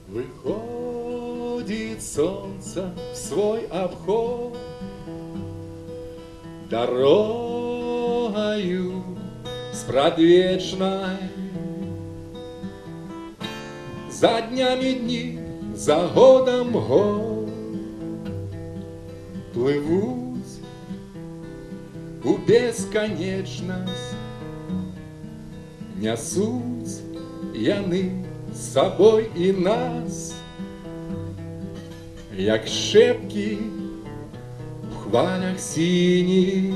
Выходит солнце в свой обход дорогою спрадвечной. За днями дни, за годом год плывут у бесконечность, несут яны з собой і нас, як шепки в хвалях синіх.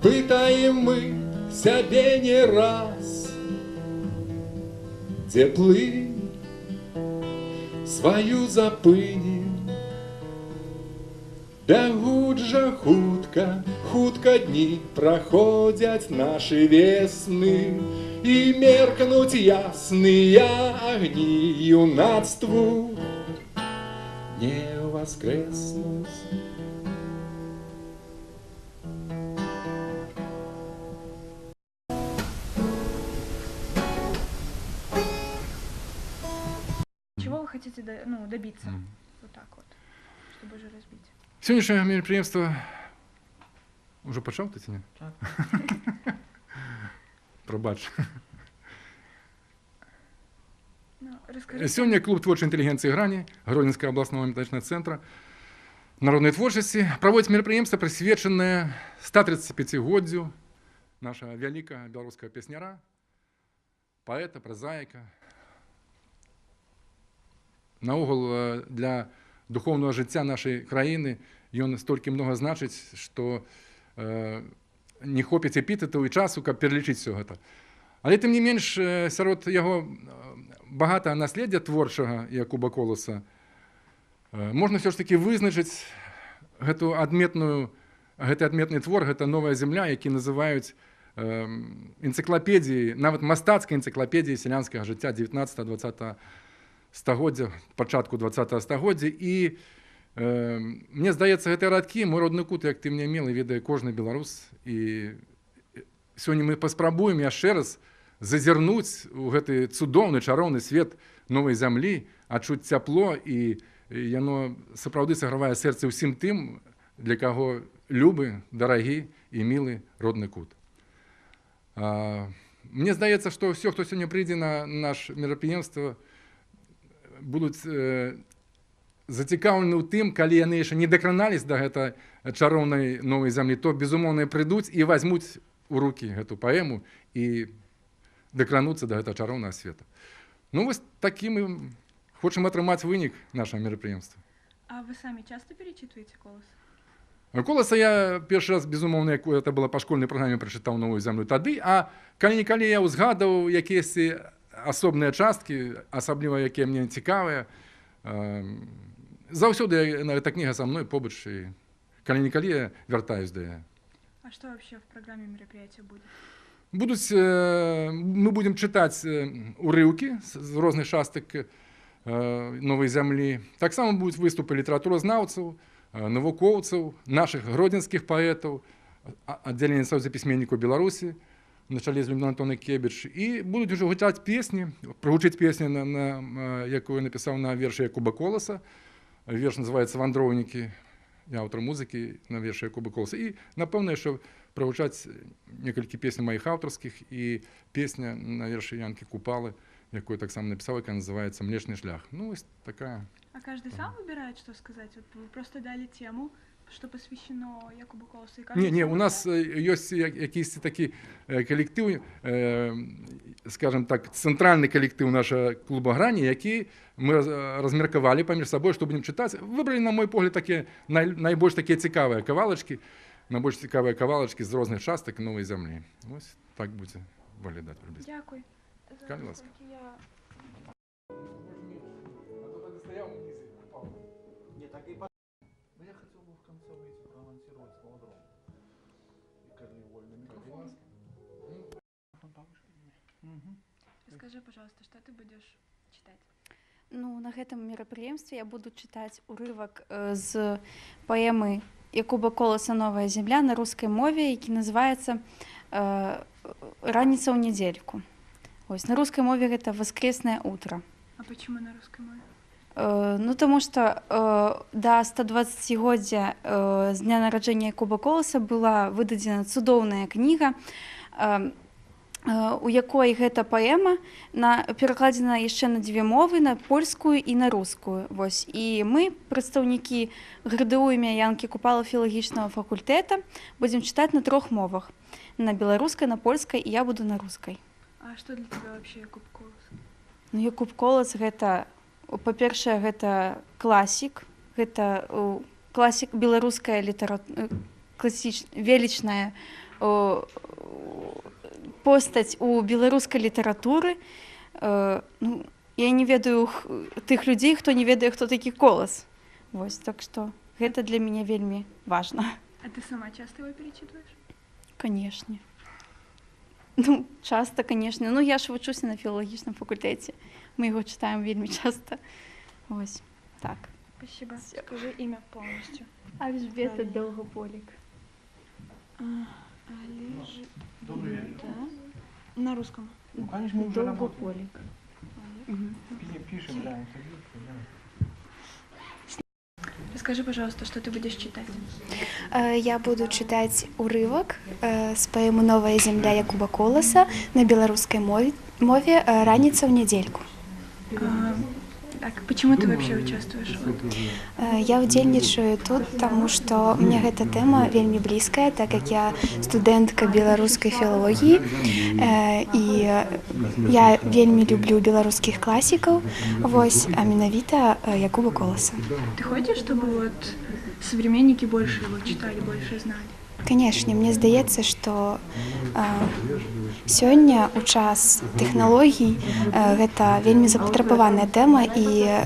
Пытаем мы себе не раз, где плынь свою запынем. Бягут жа хутка, хутка дни проходят наши весны, и меркнуть ясные огни юнацтву не воскреснуть. Чего вы хотите добиться? Вот так вот, чтобы уже разбить. Сьогоднішнє мероприємство уже почав ти чи ні? Так. Пробач. Расскажите. Сьогодні клуб творчої інтелігенції «Грані» Гродненського обласного методичного центру народної творчості проводить мероприємство, присвячене 135-годдю нашого великого білоруського пісняра, поета, прозаїка. Наогул для духовного життя нашої країни ён стільки много значить, що не хопить епітету і часу, каб перелічити все гэта. Але тим не менш, серед його багатого насліддя творчого Якуба Колоса можна все ж таки визначити гэты адметны твор, гэта «Новая земля», які називають энцыклапедіяй, нават мастацкай энцыклапедіяй сялянскага жыцця 19-20 стагоддзя, пачатку 20-го стагоддзя. І мне здаецца, гэтыя радкі «Мой родны кут, як ты мне мілы» ведае кожны беларус. І сёння мы паспрабуем яшчэ раз зазірнуць у гэты цудоўны чароўны свет новай зямлі, адчуць цяпло, і яно сапраўды сагравае сэрца ўсім тым, для каго любы, дарагі і мілы родны кут. Мне здаецца, што ўсё, хто сёння прыйдзе на наш мерапрыемства, будуць зацікаўлены ў тым, калі яны яшчэ не дакранались да гэтай чароўнай новай зямлі, то, безумоўна, прыйдуць і возьмуць у рукі гэту паэму і дакрануцца да гэтага чароўнага света. Ну, вось такі мы хочам атрымаць вынік нашага мерапрыемства. А вы самі часто перечитываете Колоса? Колоса я першы раз, безумоўна, як это была па школьнай праграме, прачытаў «Новую зямлю» тады, а калі-нікалі я ўзгадаў якіясьці асобныя часткі, асабліва якія мне цікавыя. Заўсёды эта кніга са мной побач, і калі-нікалі я вяртаюсь да яе. А что вообще в программе мероприятия будет? Мы будем чытаць урыўкі з розных частак новай зямлі. Таксама будуць выступы літаратуразнаўцаў, навукоўцаў, нашых гродзенскіх паэтаў, аддзялення Саюза пісьменнікаў Беларусі на чале з Людмілай Антонай Кебіч. І будуць ужо гучаць песні, прагучыць песню, якую напісаў на вершы Якуба Колоса. Верш называецца «Вандроўнікі». Я аўтар музыкі на вершы Якуба Колоса. І, напэўна, яшчэ прагучаць некалькі песень маіх аўтарскіх і песня на вершы Янкі Купалы, якую таксама напісаў, якая называецца «Млечны шлях». Ну, вось такая. А каждый сам выбирает, что сказать? Вот вы просто дали тему, что посвящено Якубу Колосу? Не, у нас ёсць якийсь такі калектыў, скажем так, цэнтральны калектыў нашага клуба «Грані», які мы размеркавалі паміж сабой, што будзем чытаць. Выбралі, на мой погляд, такія найбольш такія цікавыя кавалачкі, найбольш цікавыя кавалачкі з розных частак новай зямлі. Вось так будзе выглядаць прыблізна. Дякую. Калі ласка. Я хотел бы в конце выйти проанонсировать мелодрам. И Корли вольный микрофон. Расскажи, пожалуйста, что ты будешь читать? Ну, на гэтым мерапрыемстве я буду чытаць урывак з паэмы Якуба Коласа «Новая земля» на рускай мове, які называецца «Раніца ў нядзельку». Ось, на рускай мове гэта «Воскресное утро». А почему на русской мове? Ну, таму што да 120-годдзя з дня нараджэння Якуба Коласа была выдадзена цудоўная кніга, у якой гэта паэма перакладзена яшчэ на 2 мовы, на польскую і на рускую. Вось. І мы, прадстаўнікі ГРДУ імя Янкі Купала філалагічнага факультэта, будзем чытаць на 3 мовах. На беларускай, на польскай, і я буду на рускай. А что для тебя вообще Якуб Колас? Ну, Якуб Колас гэта, па-першае, гэта класік, гэта класік беларуская літаратура, велічная постаць у беларускай літаратуры. Ну, я не ведаю тых людзей, хто не ведае, хто такі Колас. Вось, так што гэта для мяне вельмі важна. А ты сама часто его перечитываешь? Конечно. Ну, часто, конечно. Ну, я ж вучуся на філалагічным факультэце. Мы его читаем вельмі часто. Вось, так. Спасибо. Скажи имя полностью. Альжбета Долгополик. Добрый вечер. Да. На русском. Ну, конечно, мы уже работаем. Пишем, да, интервью. Расскажи, пожалуйста, что ты будешь читать. Я буду читать урывок з паэмы «Новая земля» Якуба Коласа на беларускай мове «Раніца ў нядзельку». Так, почему ты вообще участвуешь? Я удзельнічаю тут, таму што мне гэта тэма вельмі блізкая, так як я студэнтка беларускай філалогіі, і я вельмі люблю беларускіх класікаў, вось, а менавіта Якуба Коласа. Ты хочешь, чтобы вот современники больше его читали, больше знали? Канешне, мне здаецца, што сёння ў час тэхналогій гэта вельмі запатрабаваная тэма, і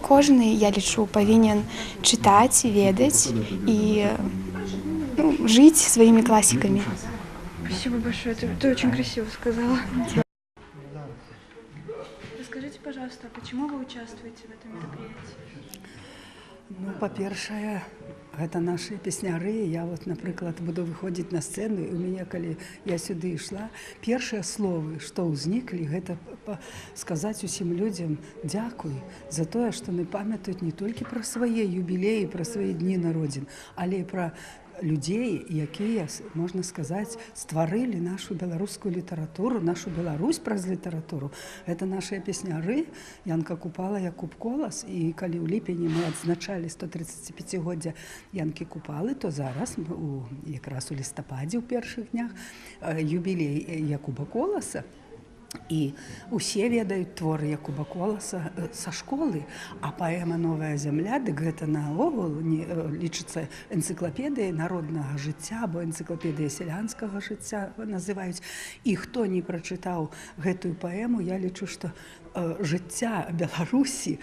кожны, я лічу, павінен чытаць, ведаць і жыць сваімі класікамі. Спасибо большое, ты очень красиво сказала. Расскажите, пожалуйста, почему вы участвуете в этом мероприятии? Ну, па-першае, гэта нашы песняры. Я вот, напрыклад, буду выходзіць на сцэну, і у мяне, калі я сюды ішла, першыя словы, што ўзніклі, гэта сказаць усім людзям дзякуй за тое, што яны памятаюць не толькі пра свае юбілеі, пра свае дні народзін, але і пра людзей, якія, можна сказаць, стварылі нашу беларускую літаратуру, нашу Беларусь праз літаратуру. Гэта нашыя песняры, Янка Купала, Якуб Колас. І калі ў ліпені мы адзначалі 135-годдзя Янкі Купалы, то зараз, якраз у лістападзе, ў першых днях, юбілей Якуба Коласа. І усе ведаюць творы Якуба Коласа са школы, а паэма «Новая земля» дык гэта наогул лічыцца энцыклапедыяй народнага жыцця або энцыклапедыяй сялянскага жыцця называюць. І хто не прачытаў гэтую паэму, я лічу, што жыцця Беларусі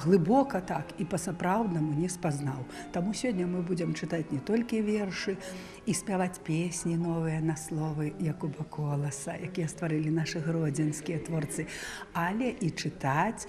глыбока так і па-сапраўднаму не спазнаў. Таму сёння мы будзем чытаць не толькі вершы і спяваць песні новыя на словы Якуба Коласа, якія стварылі нашы гродзенскія творцы, але і чытаць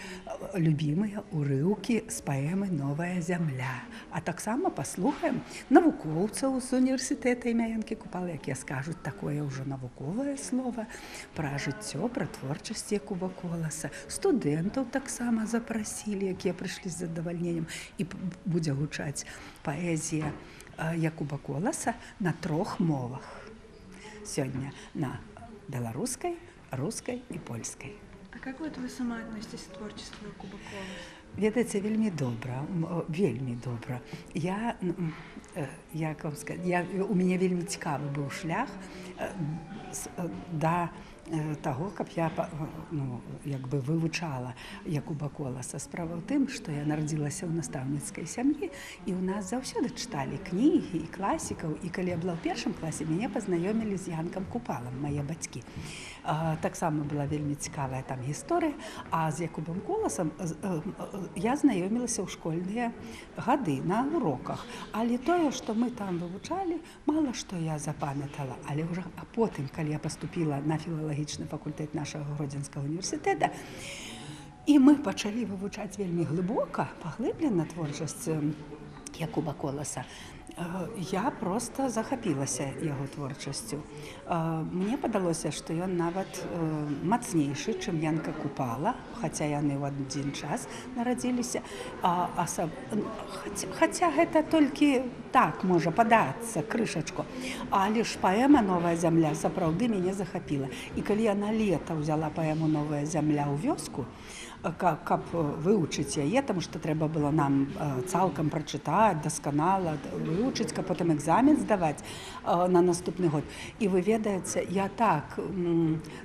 любімыя урыўкі з паэмы «Новая земля». А таксама паслухаем навукоўцаў з універсітэта імя Янкі Купалы, якія скажуць такое ўжо навуковае слова пра жыццё, пра творчасць Якуба Коласа. Студэнтаў таксама запрасілі, якія прыйшлі з задавальненнем, і будзе гучаць паэзія Якуба Коласа на 3 мовах. Сёння на беларускай, рускай і польскай. А как вот вы сама относитесь к творчеству Якуба Коласа? Ведаеце, вельмі добра, вельмі добра. Як вам сказаць, у мяне вельмі цікавы быў шлях да таго, каб я вывучала Якуба Коласа. Справа ў тым, што я нарадзілася ў настаўніцкай сям'і, і ў нас заўсёды чыталі кнігі і класікаў, і калі я была ў 1 класе, мяне пазнаёмілі з Янкам Купалам, мае бацькі. Таксама была вельмі цікавая там гісторыя, а з Якубам Коласам я знаёмілася ў школьныя гады на уроках. Але тое, што мы там вывучалі, мала што я запамятала. Але ўжо потым, калі я паступіла на філалагічны факультэт нашага Гродзенскага універсітэта, І мы пачалі вывучаць вельмі глыбока, паглыблена творчасць Якуба Коласа. Я проста захапілася яго творчасцю. Мне падалося, што ён нават мацнейшы, чым Янка Купала, хаця яны ў адзін час нарадзіліся. Хаця гэта толькі так можа падацца крышачку. Але ж паэма «Новая зямля» сапраўды мяне захапіла. І калі я на лета ўзяла паэму «Новая зямля» ў вёску, каб вывучыць яе, таму што трэба было нам цалкам прачытаць, дасканала вывучыць, каб потым экзамен здаваць на наступны год. І вы ведаеце, я так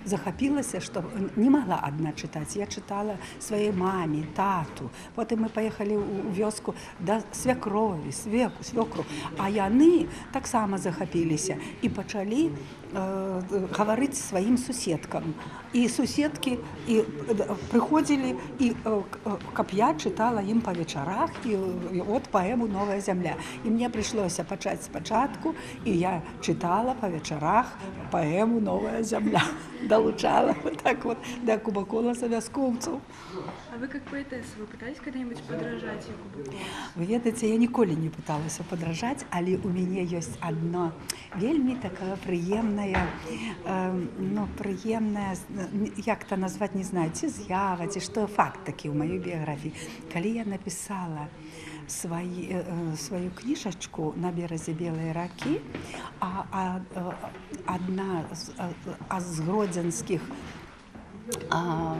захапілася, што не магла адна чытаць. Я чытала сваёй маме, тату. Потым мы паехалі ў вёску да свякрові, свёкру. А яны таксама захапіліся і пачалі гаварыць сваім суседкам. І суседкі прыходзілі, і каб я чытала ім па вечарах і от паэму «Новая зямля». І мне прыйшлося пачаць спачатку, і я чытала па вечарах паэму «Новая зямля». Долучала вот так вот до Якуба Коласа вяскоўцаў. А вы как поэтесса, вы пытались когда-нибудь подражать Якубу Коласу? Вы ведаеце, я ніколі не пыталася падражаць, але у мяне ёсць адно вельмі такая прыемная, як то назваць, не знаю, ці з'ява, ці што, факт такі ў маёй біяграфіі. Калі я напісала сваю кніжачку «На беразе белай ракі», адна з гродзенскіх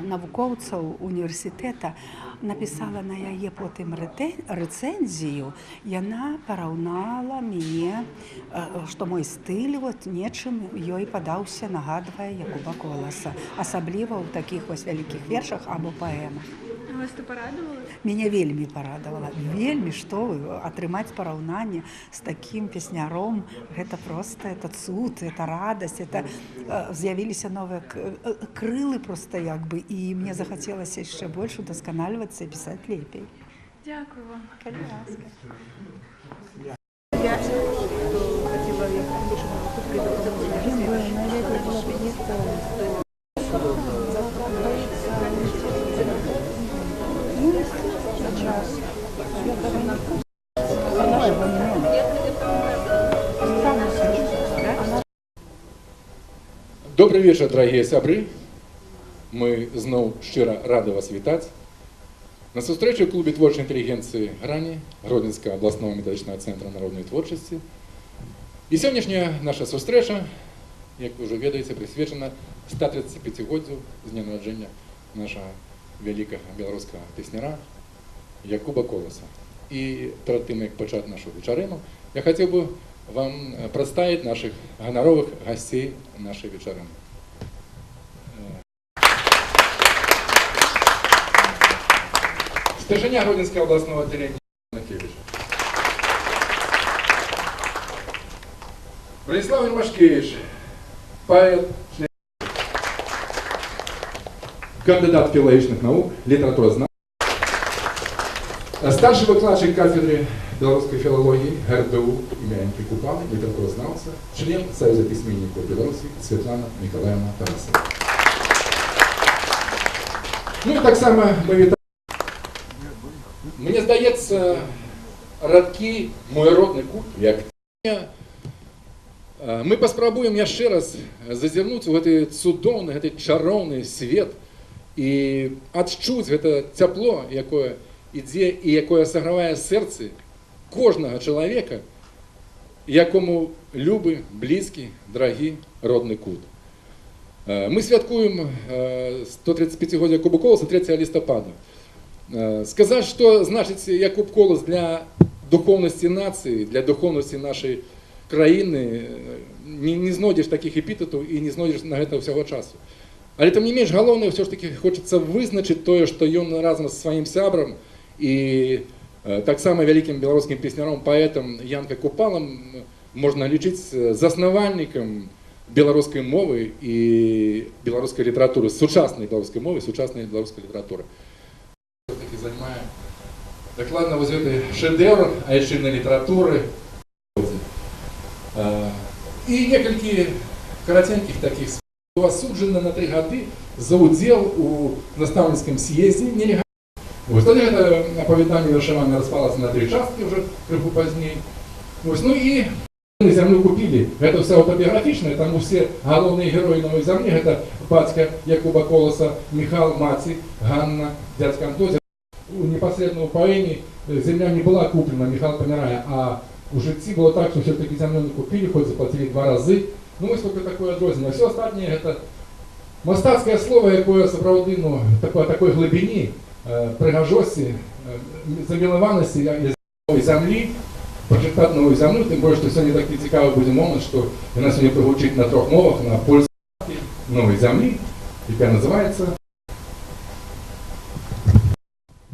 навукоўцаў універсітэта напісала на яе потым рэцэнзію, яна параўнала мяне, што мой стыль нечым ёй падаўся, нагадвае Якуба Коласа, асабліва ў такіх вялікіх вершах або паэмах. Вас это порадовало? Меня вельмі парадавала. Вельмі, што вы, атрымаць параўнанне з такім песняром, гэта проста, это цуд, это радасць, это з'явіліся новыя крылы проста як бы, і мне захацелася яшчэ больш удасканальвацца і пісаць лепей. Дякую вам. Калі ласка. Добрый вечер, дорогие сябры. Мы зноў шчыра рады вас вітаць. На сустрэчы ў клубе творчай інтэлігенцыі «Грані» Гродзенскага абласнога метадычнага цэнтра народнай творчасці. І сённяшняя наша сустрэча, як вы ўжо ведаеце, прысвечана 135годдзю з дня нараджэння нашага вялікага беларускага песняра Якуба Коласа. І перад тым, як пачаць нашу вечарыну, я хацеў бы вам прадставіць наших ганаровых гасцей нашай вечарыны. Старшыня Гродзенскага абласнога аддзялення Накевіча. Браніслав Ромашкевич, паэт, кандидат філалагічных наук, літаратуразнавец, старший выкладчик кафедры белорусской филологии ГРДУ имя Янки Купалы, литературознавца, член Союза письменников Беларуси Светлана Николаевна Тарасова. Ну и так само мы вітаем. Мне здаецца, радкі «Мой родны кут», як мы паспрабуем яшчэ раз зазірнуць у гэты цудоўны, гэты чароўны свет і адчуць гэта цяпло, якое ідзе і якое сагравае сэрцы кожнага чалавека, якому любы, блізкі, драгі родны кут. Мы святкуем 135годдзя Якуба Коласа 3 лістапада. Сказаць, што значыць Якуб Колас для духоўнасці нацыі, для духоўнасці нашай краіны, не знойдзеш такіх эпітэтаў і не знойдзеш на гэта ўсяго часу. Але тым не менш, галоўнае ўсё ж такі хочацца вызначыць тое, што ён разам з сваім сябрам і таксама вялікім беларускім песняром, паэтам Янкай Купалам можна лічыць заснавальнікам беларускай мовы і беларускай літаратуры, сучаснай беларускай мовы, сучаснай беларускай літаратуры. Занимаю докладно вот этой шедевр айчинной литературы и несколько коротеньких таких Осуджены на 3 года за удел у наставницком съезде нелегально. Вот тогда это оповедание вершамами распалось на 3 части уже крыху позднее. Вот, ну и землю купили. Это все автобиографично, там все головные герои новой земли, это батька Якуба Колоса, Михаил, Маці, Ганна, дядька Антозя. Непосредственно у поэме земля не была куплена, Михаил помирая, а у жильцы было так, что все-таки землю не купили, хоть заплатили 2 раза. Ну, ось только такое отрознення. Все остальное это мастацкое слово, якое сапраўды, ну, такой глибині, пригожості, замілованості нової землі, прочитати нову землю, тим більше, що сьогодні такий цікавий буде момент, що вона сьогодні прозвучить на 3 мовах, на польській нової землі, яка називається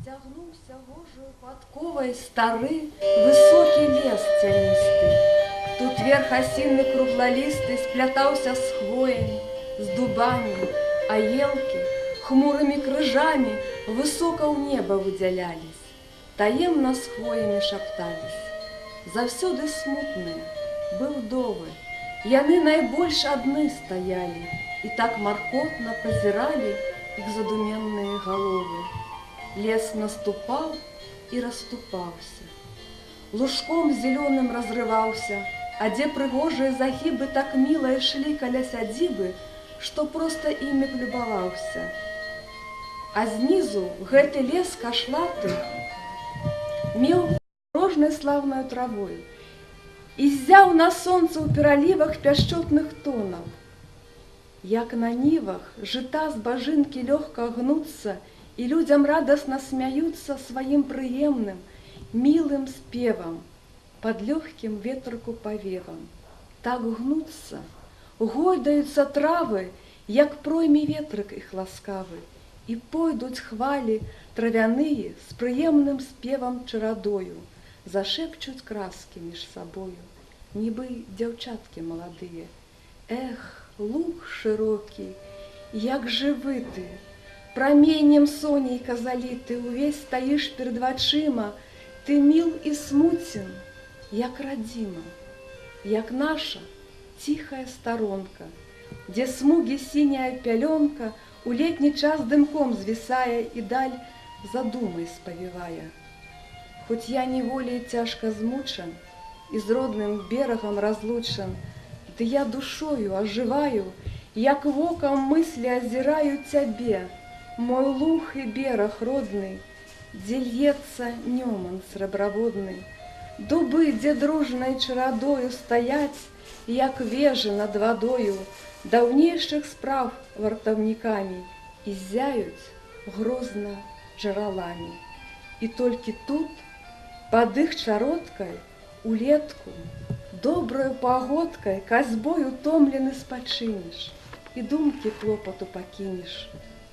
Тягнувся гожою подковой старый высокий лес тянистый. Тут верх осинный круглолистый сплетался с хвоями, с дубами, а елки хмурыми крыжами высоко у неба выделялись, таемно с хвоями шептались. Завсёды смутные, былдовы, яны найбольш одны стояли и так маркотно позирали их задуменные головы. Лес наступал и расступался, лужком зеленым разрывался, а где пригожие загибы так мило шли коля сядзібы, что просто ими полюбовался. А снизу гэты лес кашлаты мел рожной славной травой и зяў на солнце у пераливах пяшчотных тонов. Як на нивах жита с божинки легко гнутся, и людям радостно смеются своим приемным, милым спевом под легким ветерку повевом. Так гнутся, гойдаются травы, як пройме ветрик их ласкавы, и пойдут хвали травяные с приемным спевом чародою, зашепчут краски меж собою, нібы девчатки молодые. Эх, луг широкий, як живы ты, променем сонейка залиты, увесь стоишь перед вачима, ты мил и смутен, як родима, як наша тихая сторонка, где смуги синяя пеленка у летний час дымком звисая и даль задумой сповевая. Хоть я неволей тяжко змучен и с родным берегом разлучен, да я душою оживаю, як воком мысли озираю тебе, мой луг и берег родный, где льется Неман среброводный, дубы, где дружной чародою стоять, як вежи над водою, давнейших справ вартовниками, и зяют грозно жралами. И только тут, под их чароткой, улетку, доброю погодкой, козьбой утомленный спочинешь, и думки клопоту покинешь,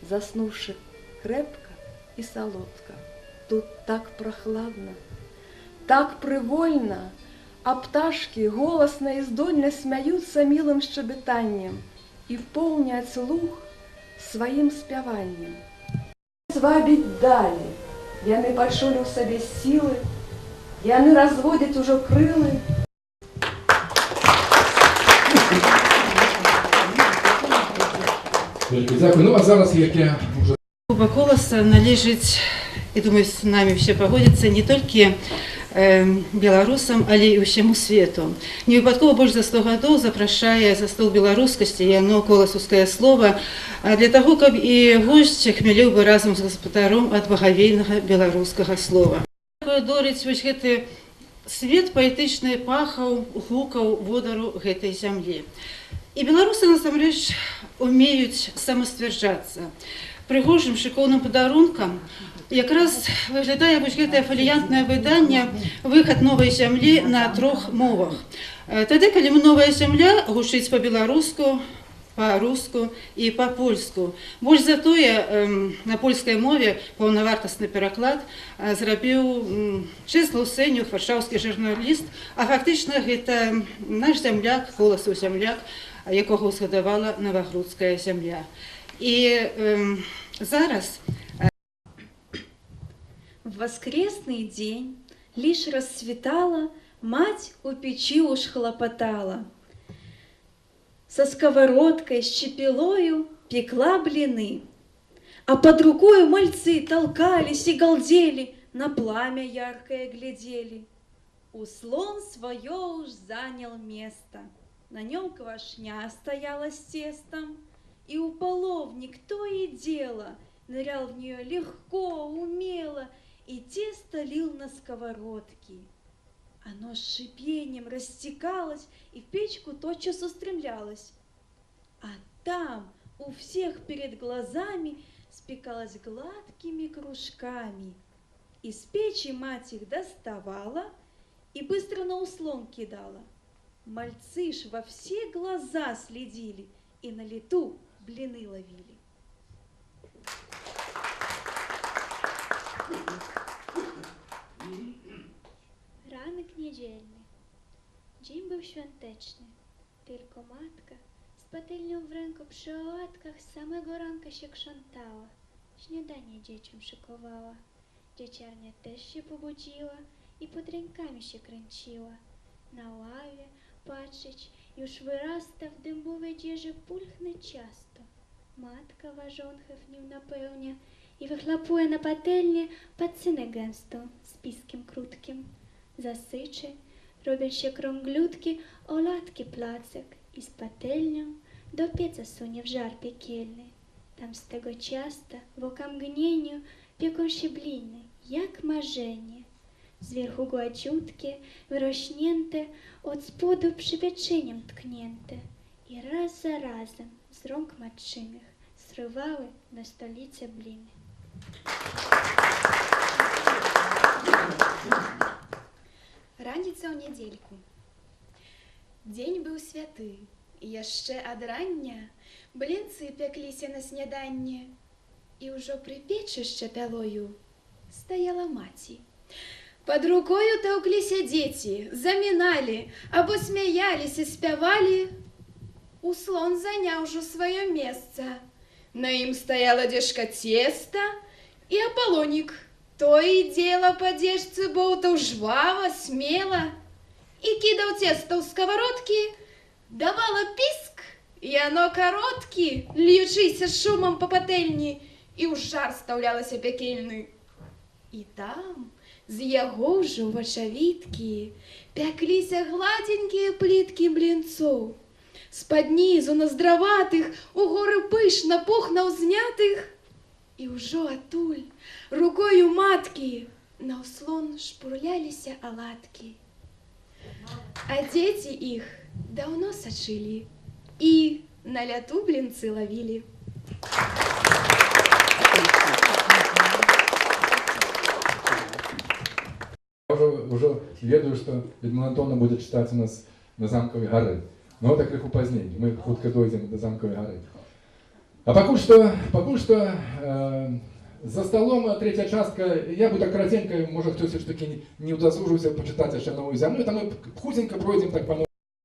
заснувши крепко и солодко. Тут так прохладно, так привольно, а пташки голосно и издольно смеются милым щебетанием и полнят луг своим спяванием. Звабить далі, яны пачулі ў сабе сілы, яны разводять уже крылы. Дякую. Ну, а зараз, як я вже... Якуба Колоса належить, і думаю, з нами все погодяться, не тільки беларусам, але і ўсяму свету. Невыпадкова больш за 100 гадоў запрашае за стол беларускасці яно коласаўскае слово для таго, каб і госць хмялеў бы разам з гаспадаром ад багавейнага беларускага слова. Дорыць вось гэты свет паэтычны пахаў, гукаў водару гэтай зямлі. І беларусы насамрэч умеюць самасцвярджацца. Прыгожым шыкоўным падарункам якраз выглядае вось гэтае фаліянтнае выданне «Выхад новай зямлі» на 3 мовах. Тады, калі новая зямля гучыць па-беларуску, па-руску і па-польску. Больш за тое, на польскай мове паўнавартасны пераклад зрабіў Чэслаў Сэнюх, варшаўскі журналіст, а фактычна гэта наш зямляк, Коласаў зямляк, якога ўзгадавала Навагрудская зямля. І зараз... В воскресный день лишь расцветала, мать у печи уж хлопотала. со сковородкой, с чепелою пекла блины. А под рукою мальцы толкались и галдели, на пламя яркое глядели. Услон свое уж занял место, на нем квашня стояла с тестом, и у половник то и дело нырял в нее легко, умело, и тесто лил на сковородки. Оно с шипением растекалось и в печку тотчас устремлялось. А там у всех перед глазами спекалось гладкими кружками. Из печи мать их доставала и быстро на услон кидала. Мальцы ж во все глаза следили и на лету блины ловили. Ранок niedzielny. Dzień był świąteczny. Tylko matka z patelnią w ręku przy ołatkach z samego ranka się krzątała. Śniadanie dzieciom szykowała. Dzieciarnia też się pobudziła i pod rękami się kręciła. Na ławie patrzeć już wyrasta w dębowej dzieży pulchne ciasto. Matka ważonkę w nim napełnia i wychlapuje na patelnię pacynę gęstą z piskiem krótkim. Zasyczy, robią się krąglutki olatki placek i z patelnią do pieca sunie w żar piekielny. Tam z tego ciasta w okamgnieniu pieką się bliny, jak marzenie. Z wierchu gładziutkie, wyrośnięte, od spodu przypieczeniem tknięte. I raz za razem z rąk matczynych zrywały na stolicę bliny. Раніца ў нядзельку. Дзень быў святы, і яшчэ ад рання блінцы пякліся на сняданне, і ўжо пры печы з чапялою стаяла маці. Под рукою таўкліся дзеці, заміналі, або смяяліся, спявалі. Услон заняў ужо сваё месца. На ім стаяла дзежка цеста і Аполлонік. То и дело по дежцы болтал жваво, смело, и кидал тесто у сковородки, давала писк, и оно коротки, льючися шумом по пательні, и у жар ставлялася пекельны. И там, з яго ўжо вачавіткі, пякліся гладенькія пліткі блінцоў. З-пад нізу наздраватых, у горы пышна пухна ўзнятых, і ўжо атуль рукою маткі на ўслон шпурляліся аладкі. А дзеці іх даўно сачылі і на ляту блінцы лавілі. Я уже ведаю, что Людмила Антоновна будет читать у нас на Замковой горы. Но это крыху позднее, мы хутка дойдем до Замковой горы. А пакуль што за столом третья частка, я буду так коротенько, может кто все ж таки не удосужился почитать еще новую землю, там мы худенько пройдем так по